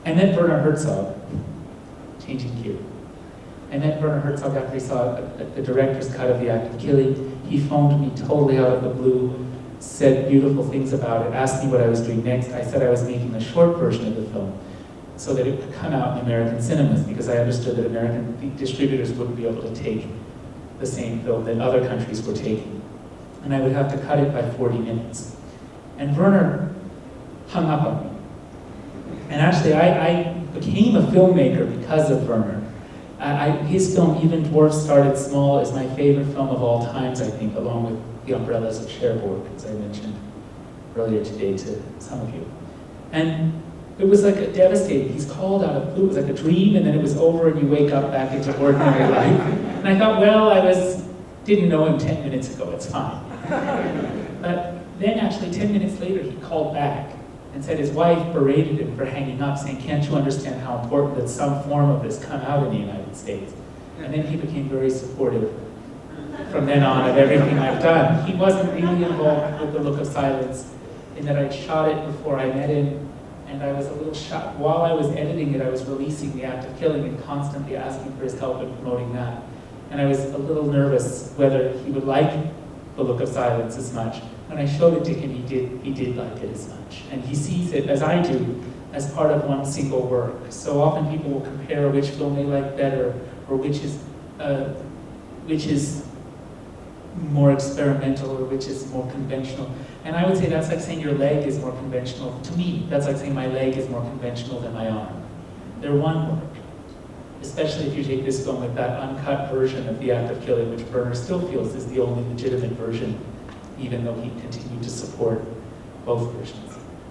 I met Werner Herzog, changing gear. I met Werner Herzog after he saw the director's cut of The Act of Killing. He phoned me totally out of the blue, said beautiful things about it, asked me what I was doing next. I said I was making a short version of the film so that it could come out in American cinemas, because I understood that American distributors wouldn't be able to take the same film that other countries were taking. And I would have to cut it by 40 minutes. And Werner hung up on me. And actually, I became a filmmaker because of Werner. His film, Even Dwarfs Started Small, is my favorite film of all times, I think, along with The Umbrellas of Cherbourg, as I mentioned earlier today to some of you. And it was like a devastating, he's called out of blue, it was like a dream, and then it was over and you wake up back into ordinary life. And I thought, well, didn't know him 10 minutes ago, it's fine. But then actually 10 minutes later, he called back and said his wife berated him for hanging up, saying, can't you understand how important that some form of this come out in the United States? And then he became very supportive from then on of everything I've done. He wasn't really involved with The Look of Silence, in that I'd shot it before I met him, and I was a little shocked. While I was editing it, I was releasing The Act of Killing and constantly asking for his help in promoting that. And I was a little nervous whether he would like The Look of Silence as much. When I showed it to him, he did like it as much. And he sees it, as I do, as part of one single work. So often people will compare which film they like better, or which is more experimental, or which is more conventional. And I would say that's like saying your leg is more conventional. To me, that's like saying my leg is more conventional than my arm. They're one work. Especially if you take this film with that uncut version of The Act of Killing, which Werner still feels is the only legitimate version, even though he continued to support both versions.